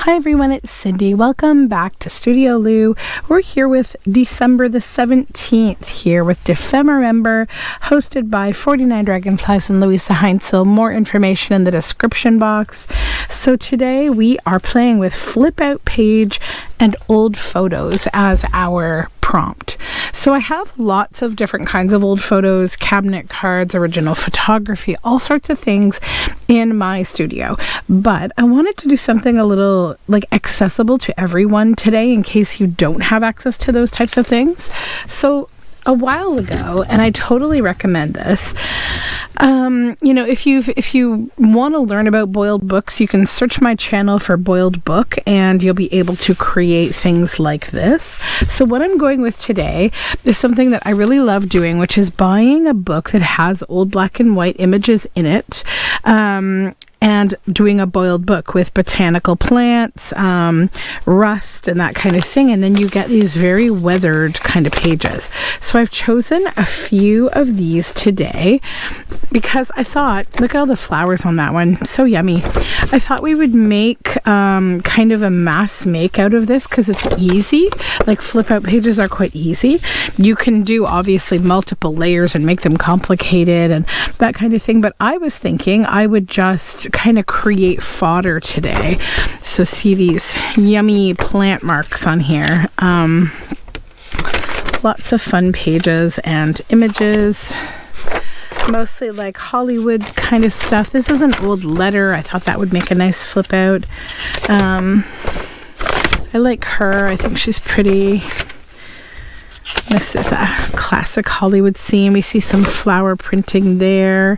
Hi everyone, it's Cindy. Welcome back to Studioloo. We're here with December the 17th here with Dephemerember, hosted by 49 Dragonflies and Louisa Heinzel. More information in the description box. So today we are playing with flip out page and old photos as our prompt. So I have lots of different kinds of old photos, cabinet cards, original photography, all sorts of things in my studio. But I wanted to do something a little like accessible to everyone today in case you don't have access to those types of things. So a while ago, and I totally recommend this, if you want to learn about boiled books, you can search my channel for boiled book and you'll be able to create things like this. So what I'm going with today is something that I really love doing, which is buying a book that has old black and white images in it, and doing a boiled book with botanical plants, rust and that kind of thing. And then you get these very weathered kind of pages. So I've chosen a few of these today because I thought, look at all the flowers on that one. So yummy. I thought we would make kind of a mass make out of this because it's easy. Like flip out pages are quite easy. You can do obviously multiple layers and make them complicated and that kind of thing. But I was thinking I would just kind of create fodder today. So see these yummy plant marks on here. Lots of fun pages and images, mostly like Hollywood kind of stuff. This is an old letter. I thought that would make a nice flip out. I like her. I think she's pretty. This is a classic Hollywood scene. We see some flower printing there.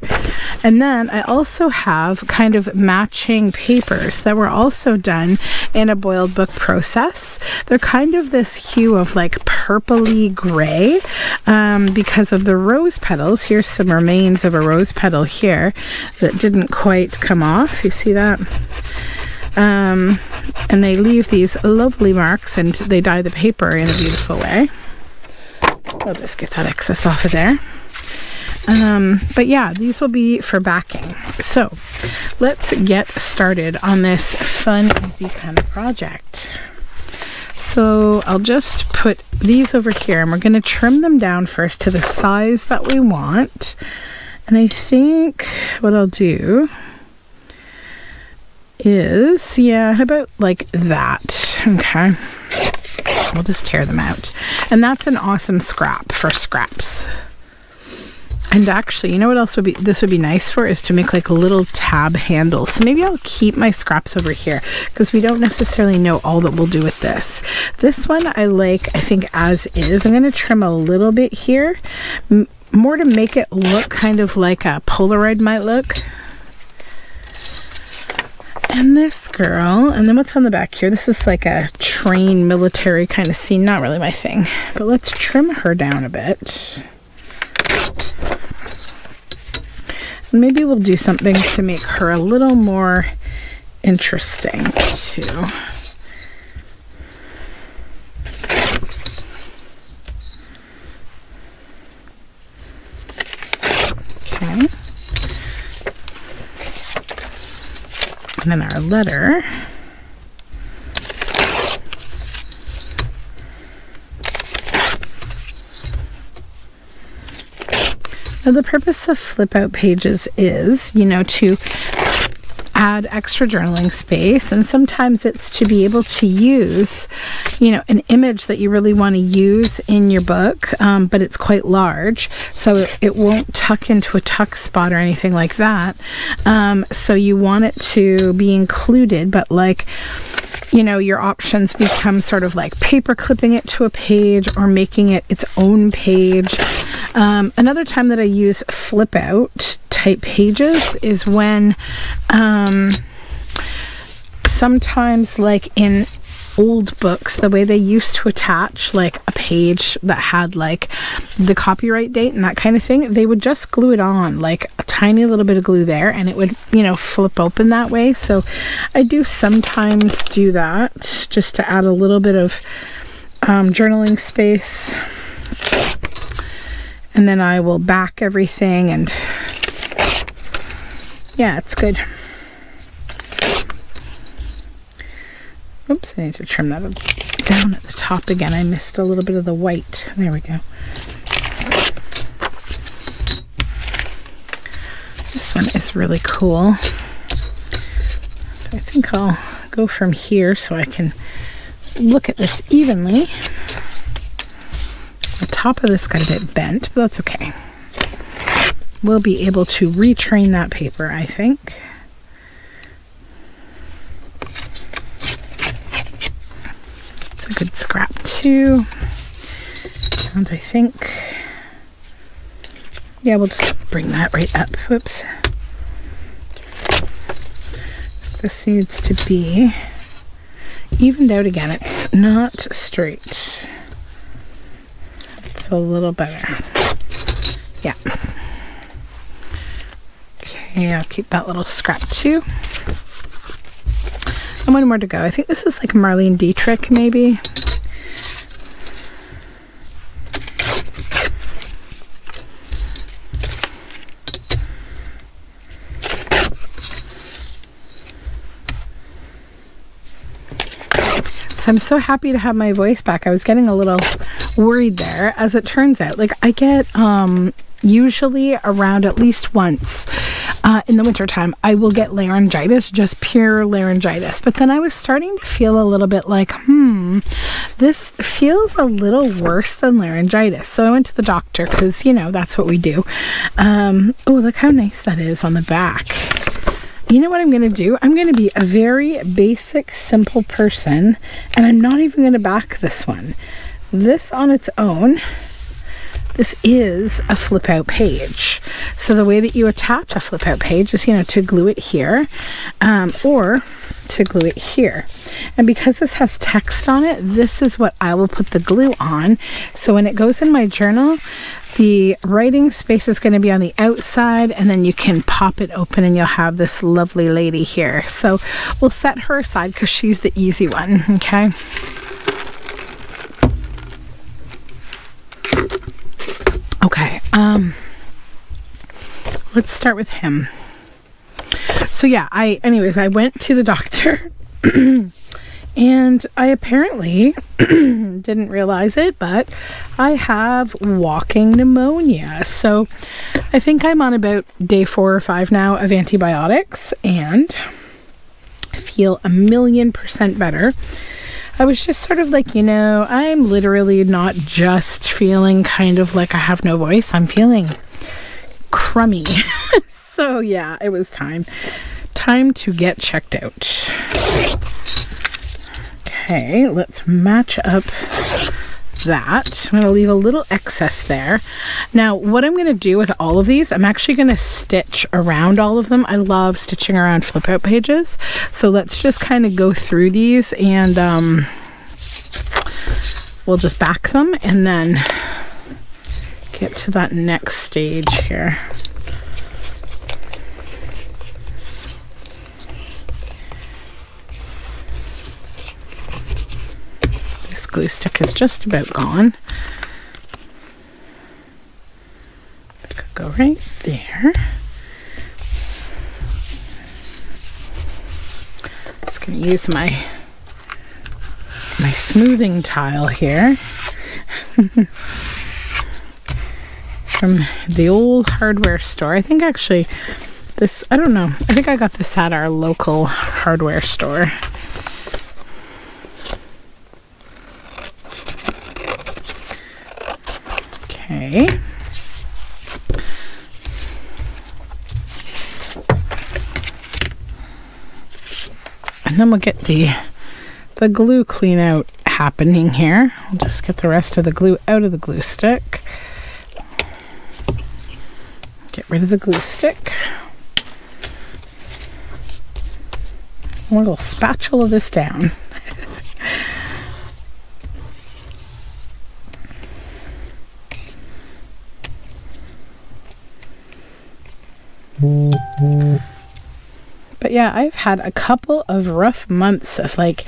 And then I also have kind of matching papers that were also done in a boiled book process. They're kind of this hue of like purpley gray because of the rose petals. Here's some remains of a rose petal here that didn't quite come off. You see that? And they leave these lovely marks and they dye the paper in a beautiful way. I'll just get that excess off of there. But yeah, these will be for backing. So let's get started on this fun, easy kind of project. So I'll just put these over here and we're going to trim them down first to the size that we want. And I think what I'll do is, yeah, about like that. Okay. We'll just tear them out. And that's an awesome scrap for scraps. And actually, you know what else this would be nice for is to make like little tab handles. So maybe I'll keep my scraps over here because we don't necessarily know all that we'll do with this. This one I like, I think as is. I'm going to trim a little bit here, more to make it look kind of like a Polaroid might look. And this girl, and then what's on the back here? This is like a train military kind of scene. Not really my thing, but let's trim her down a bit. And maybe we'll do something to make her a little more interesting too. Okay. And then our letter. Now the purpose of flip out pages is, to add extra journaling space, and sometimes it's to be able to use, an image that you really want to use in your book, but it's quite large, so it won't tuck into a tuck spot or anything like that. So you want it to be included, but like, your options become sort of like paper clipping it to a page or making it its own page. Another time that I use flip out type pages is when sometimes like in old books, the way they used to attach like a page that had like the copyright date and that kind of thing, they would just glue it on, like a tiny little bit of glue there, and it would, flip open that way. So I do sometimes do that just to add a little bit of journaling space. And then I will back everything, and yeah, it's good. Oops, I need to trim that down at the top again. I missed a little bit of the white. There we go. This one is really cool. I think I'll go from here so I can look at this evenly. The top of this got a bit bent, but that's okay. We'll be able to retrain that paper, I think. It's a good scrap too. And I think, yeah, we'll just bring that right up. Whoops. This needs to be evened out again. It's not straight. It's a little better. Yeah. Okay, I'll keep that little scrap too. And one more to go. I think this is like Marlene Dietrich, maybe. So I'm so happy to have my voice back. I was getting a little worried there. As it turns out, like I get usually around at least once in the wintertime, I will get laryngitis, just pure laryngitis. But then I was starting to feel a little bit like, this feels a little worse than laryngitis. So I went to the doctor because, you know, that's what we do. Oh, look how nice that is on the back. You know what I'm going to do? I'm going to be a very basic, simple person, and I'm not even going to back this one. This on its own, this is a flip out page. So the way that you attach a flip out page is, you know, to glue it here, or to glue it here. And because this has text on it, this is what I will put the glue on. So when it goes in my journal, the writing space is going to be on the outside, and then you can pop it open and you'll have this lovely lady here. So we'll set her aside because she's the easy one, okay? Okay, let's start with him. So yeah, I went to the doctor and I apparently didn't realize it, but I have walking pneumonia. So I think I'm on about day 4 or 5 now of antibiotics, and I feel 1,000,000% better. I was just sort of like, you know, I'm literally not just feeling kind of like I have no voice. I'm feeling crummy. So yeah, it was time to get checked out. Okay, let's match up that. I'm going to leave a little excess there. Now, what I'm going to do with all of these, I'm actually going to stitch around all of them. I love stitching around flip out pages. So let's just kind of go through these, and we'll just back them and then get to that next stage here. Glue stick is just about gone. That could go right there. Just going to use my smoothing tile here from the old hardware store. I think actually this, I don't know, I think I got this at our local hardware store. Okay. And then we'll get the glue clean out happening here. We'll just get the rest of the glue out of the glue stick. Get rid of the glue stick. We'll spatula this down. But yeah, I've had a couple of rough months of like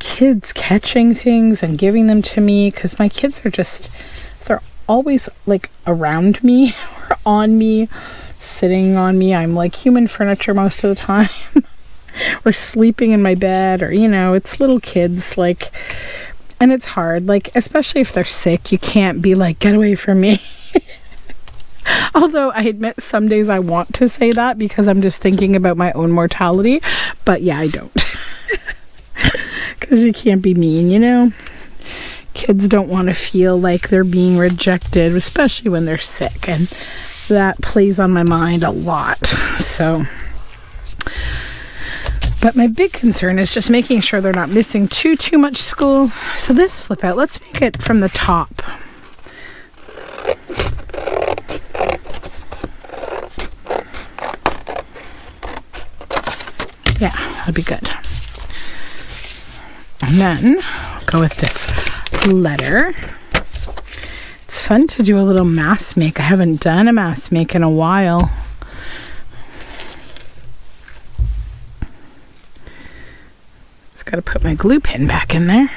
kids catching things and giving them to me, because my kids are just, they're always like around me or on me, sitting on me. I'm like human furniture most of the time. or sleeping in my bed, or, you know, it's little kids, like, and it's hard, like, especially if they're sick, you can't be like, get away from me. Although I admit some days I want to say that because I'm just thinking about my own mortality, but yeah, I don't. Because you can't be mean, you know? Kids don't want to feel like they're being rejected, especially when they're sick, and that plays on my mind a lot. So, but my big concern is just making sure they're not missing too much school. So this flip out, let's make it from the top. Yeah, that'd be good. And then I'll go with this letter. It's fun to do a little mask make. I haven't done a mask make in a while. Just got to put my glue pin back in there.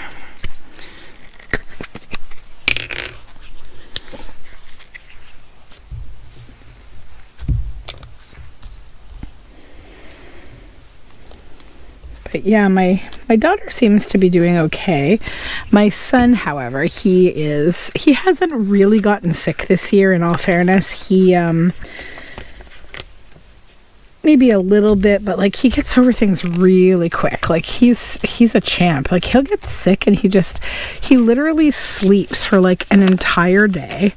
But yeah, my daughter seems to be doing okay. My son, however, he hasn't really gotten sick this year, in all fairness. He maybe a little bit, but like he gets over things really quick. Like he's a champ. Like he'll get sick and he literally sleeps for like an entire day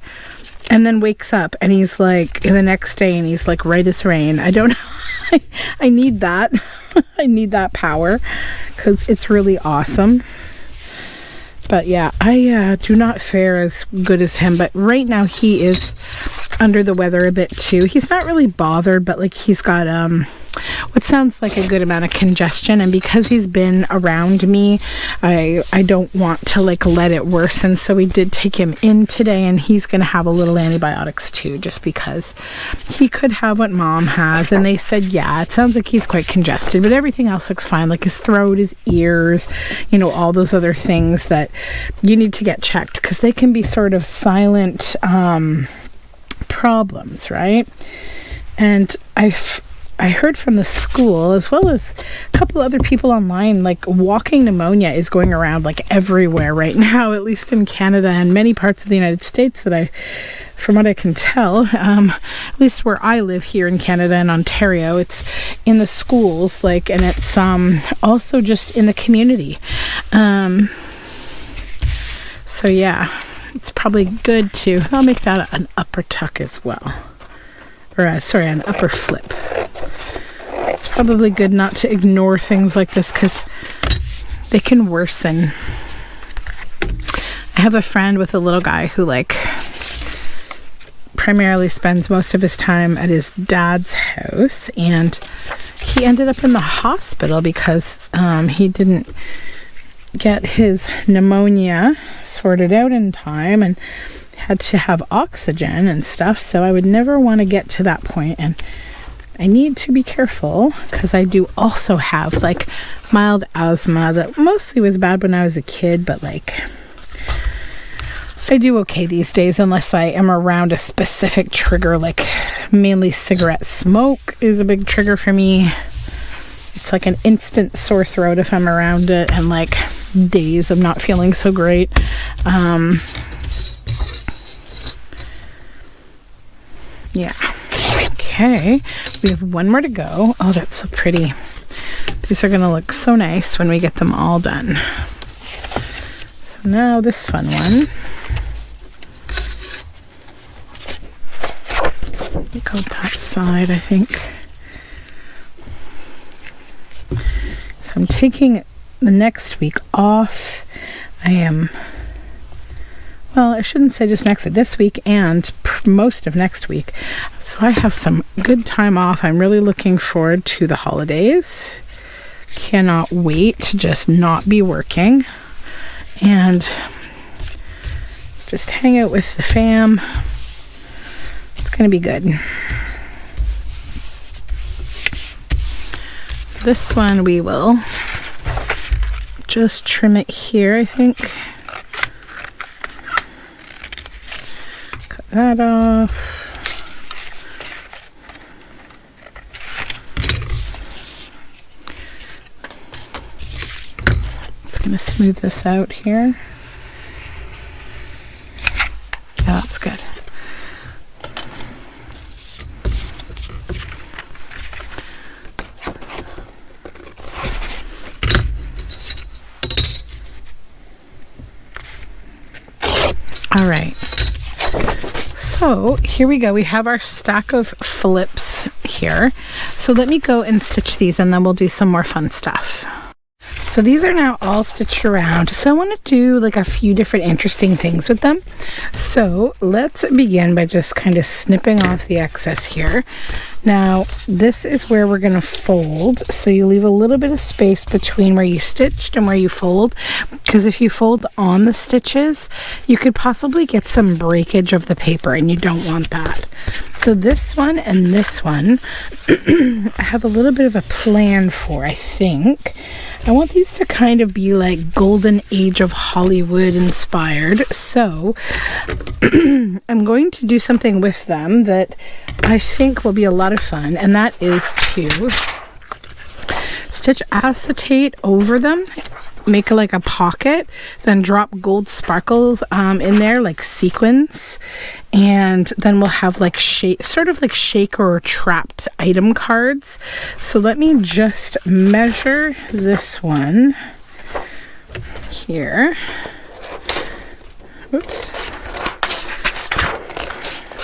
and then wakes up and he's like the next day and he's like right as rain. I don't know. I need that. I need that power because it's really awesome. But yeah, I do not fare as good as him. But right now he is under the weather a bit too. He's not really bothered, but like he's got what sounds like a good amount of congestion, and because he's been around me, I don't want to like let it worsen. So we did take him in today, and he's gonna have a little antibiotics too, just because he could have what mom has. And they said, yeah, it sounds like he's quite congested, but everything else looks fine, like his throat, his ears, you know, all those other things that you need to get checked because they can be sort of silent problems, right? And I heard from the school, as well as a couple other people online, like walking pneumonia is going around like everywhere right now, at least in Canada and many parts of the United States that from what I can tell, at least where I live here in Canada and Ontario, it's in the schools, like, and it's also just in the community. So yeah, it's probably good to, I'll make that an upper tuck as well. Or an upper flip. It's probably good not to ignore things like this because they can worsen. I have a friend with a little guy who like primarily spends most of his time at his dad's house, and he ended up in the hospital because he didn't get his pneumonia sorted out in time and had to have oxygen and stuff. So I would never want to get to that point, and I need to be careful because I do also have like mild asthma that mostly was bad when I was a kid, but like I do okay these days unless I am around a specific trigger, like mainly cigarette smoke is a big trigger for me. It's like an instant sore throat if I'm around it, and like days of not feeling so great. Yeah. Okay. We have one more to go. Oh, that's so pretty. These are going to look so nice when we get them all done. So now this fun one. Go that side, I think. So I'm taking the next week off. Well, I shouldn't say just next week, this week and most of next week. So I have some good time off. I'm really looking forward to the holidays. Cannot wait to just not be working and just hang out with the fam. It's going to be good. This one we will just trim it here, I think. Cut that off. going to smooth this out here. Yeah, that's good. All right. So here we go. We have our stack of flips here. So let me go and stitch these and then we'll do some more fun stuff. So these are now all stitched around. So I want to do like a few different interesting things with them. So let's begin by just kind of snipping off the excess here. Now this is where we're going to fold. So you leave a little bit of space between where you stitched and where you fold, because if you fold on the stitches, you could possibly get some breakage of the paper and you don't want that. So this one and this one, I have a little bit of a plan for, I think. I want these to kind of be like golden age of Hollywood inspired. So I'm going to do something with them that I think will be a lot of fun, and that is to stitch acetate over them, make like a pocket, then drop gold sparkles in there like sequins, and then we'll have like sort of like shaker or trapped item cards. So let me just measure this one here. Oops.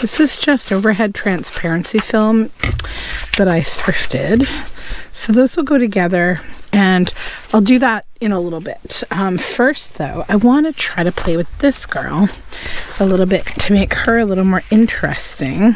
This is just overhead transparency film that I thrifted. So those will go together, and I'll do that in a little bit. First though, I want to try to play with this girl a little bit to make her a little more interesting.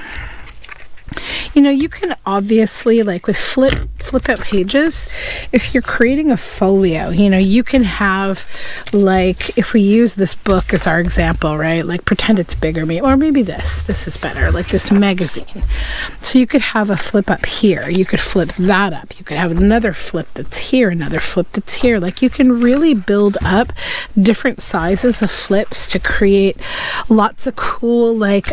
You know, you can obviously, like with flip out pages, if you're creating a folio, you know, you can have, like, if we use this book as our example, right, like pretend it's bigger, or maybe this is better, like this magazine. So you could have a flip up here, you could flip that up, you could have another flip that's here, another flip that's here. Like, you can really build up different sizes of flips to create lots of cool, like,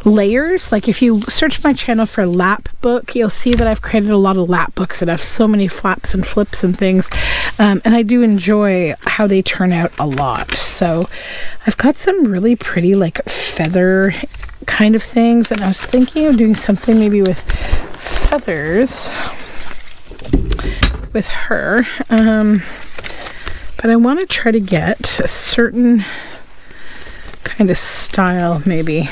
layers. Like if you search my channel for lap book, you'll see that I've created a lot of lap books that have so many flaps and flips and things, and I do enjoy how they turn out a lot. So I've got some really pretty like feather kind of things, and I was thinking of doing something maybe with feathers with her, but I want to try to get a certain kind of style maybe.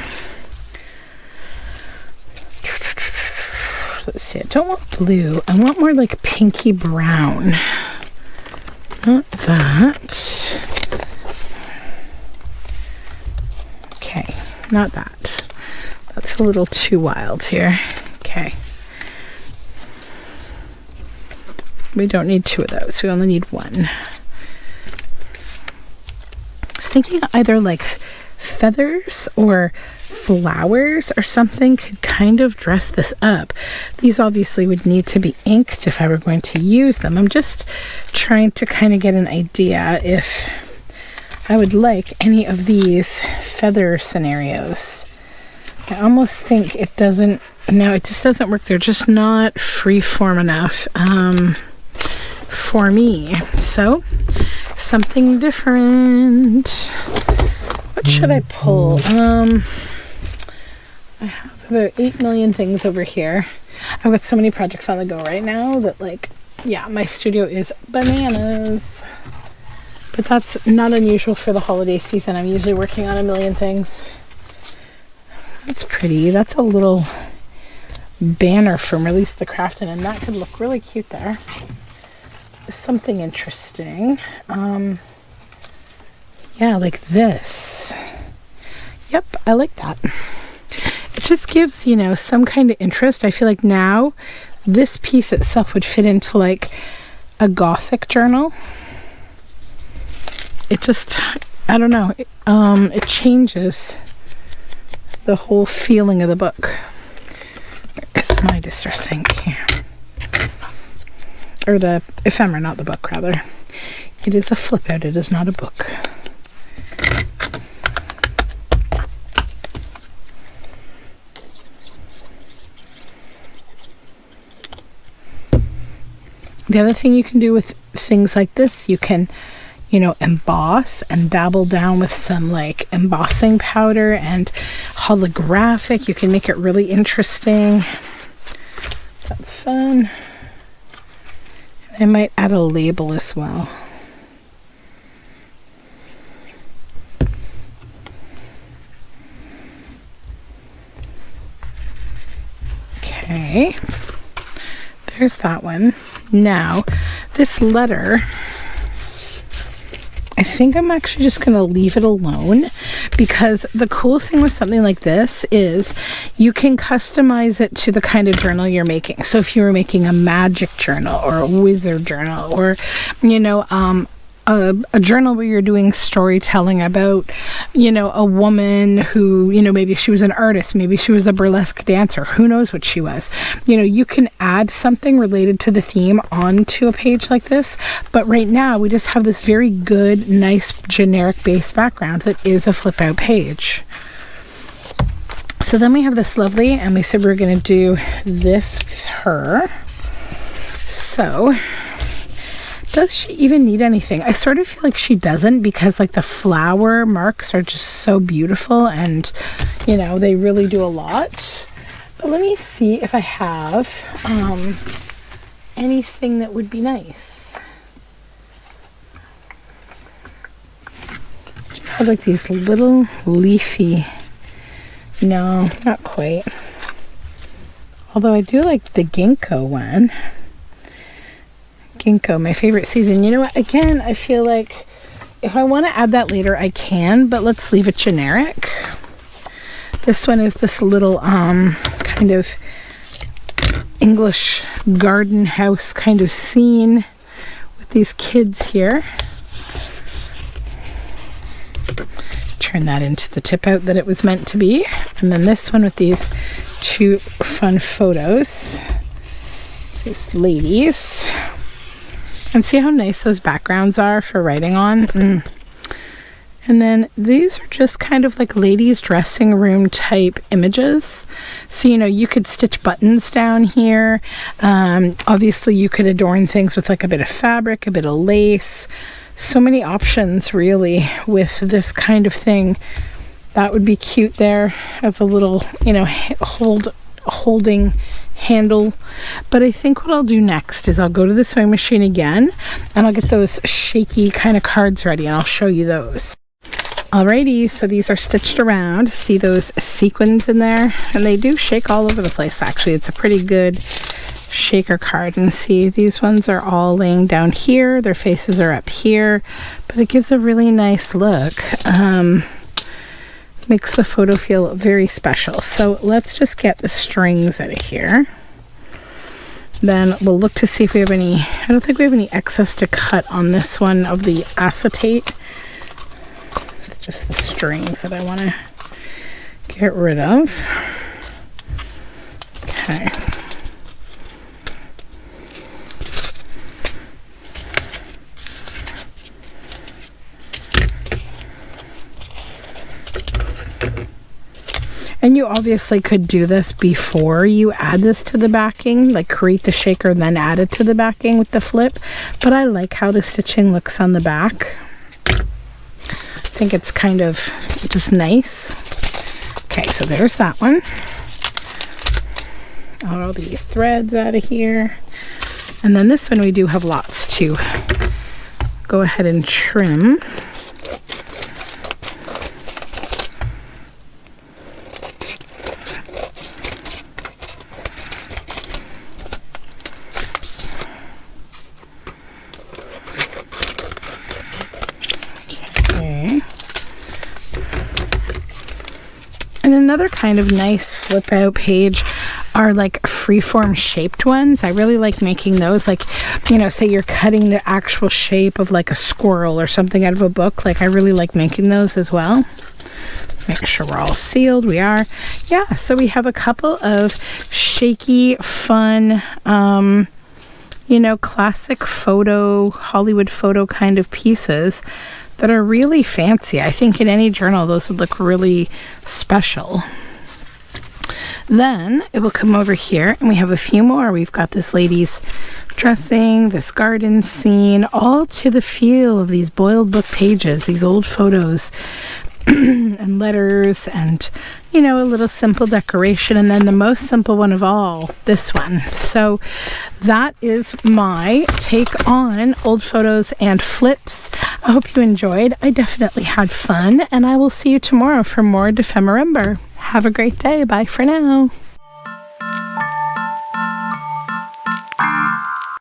Let's see, I don't want blue. I want more like pinky brown. Not that. Okay, not that. That's a little too wild here. Okay. We don't need two of those. We only need one. I was thinking either like feathers or flowers or something could kind of dress this up. These obviously would need to be inked if I were going to use them. I'm just trying to kind of get an idea if I would like any of these feather scenarios. I almost think it doesn't, no, it just doesn't work. They're just not freeform enough for me. So something different. What should I pull? I have about 8 million things over here. I've got so many projects on the go right now that, like, yeah, my studio is bananas. But that's not unusual for the holiday season. I'm usually working on a million things. That's pretty. That's a little banner from Release the Craftin', and that could look really cute there. Something interesting. Yeah, like this. Yep, I like that. It just gives, you know, some kind of interest. I feel like now this piece itself would fit into like a gothic journal. It just, I don't know, it changes the whole feeling of the book. Where is my distress ink here? Or the ephemera, not the book, rather. It is a flip out, it is not a book. The other thing you can do with things like this, you can, you know, emboss and dabble down with some like embossing powder and holographic. You can make it really interesting. That's fun. I might add a label as well. Okay, there's that one. Now, this letter, I think I'm actually just going to leave it alone, because the cool thing with something like this is you can customize it to the kind of journal you're making. So if you were making a magic journal or a wizard journal, or, you know, a journal where you're doing storytelling about, you know, a woman who, you know, maybe she was an artist, maybe she was a burlesque dancer, who knows what she was. You know, you can add something related to the theme onto a page like this. But right now we just have this very good, nice, generic base background that is a flip out page. So then we have this lovely, and we said we were going to do this with her. So does she even need anything? I sort of feel like she doesn't, because like the flower marks are just so beautiful, and you know, they really do a lot. But let me see if I have anything that would be nice. I have like these little leafy, no, not quite. Although I do like the ginkgo one. Ginkgo, my favorite season. You know what? Again, I feel like if I want to add that later, I can, but let's leave it generic. This one is this little kind of English garden house kind of scene with these kids here. Turn that into the tip out that it was meant to be. And then this one with these two fun photos. These ladies. And see how nice those backgrounds are for writing on. And then these are just kind of like ladies' dressing room type images. So, you know, you could stitch buttons down here. Obviously, you could adorn things with like a bit of fabric, a bit of lace. So many options really with this kind of thing. That would be cute there as a little, you know, holding handle. But I think what I'll do next is I'll go to the sewing machine again, and I'll get those shaky kind of cards ready, and I'll show you those. Alrighty, so these are stitched around. See those sequins in there? And they do shake all over the place, actually. It's a pretty good shaker card. And see, these ones are all laying down here. Their faces are up here, but it gives a really nice look. Makes the photo feel very special. So let's just get the strings out of here. Then we'll look to see if we have any, I don't think we have any excess to cut on this one of the acetate. It's just the strings that I want to get rid of. Okay. And you obviously could do this before you add this to the backing, like create the shaker, then add it to the backing with the flip. But I like how the stitching looks on the back. I think it's kind of just nice. Okay, so there's that one. All these threads out of here. And then this one we do have lots to go ahead and trim. And another kind of nice flip out page are like freeform shaped ones. I really like making those. Like, you know, say you're cutting the actual shape of like a squirrel or something out of a book. Like, I really like making those as well. Make sure we're all sealed. We are. Yeah, so we have a couple of shaky, fun, you know, classic photo, Hollywood photo kind of pieces that are really fancy. I think in any journal those would look really special. Then it will come over here and we have a few more. We've got this lady's dressing, this garden scene, all to the feel of these boiled book pages, these old photos and letters, and you know, a little simple decoration, and then the most simple one of all, this one. So that is my take on old photos and flips. I hope you enjoyed. I definitely had fun, and I will see you tomorrow for more Dephemerember. Have a great day. Bye for now.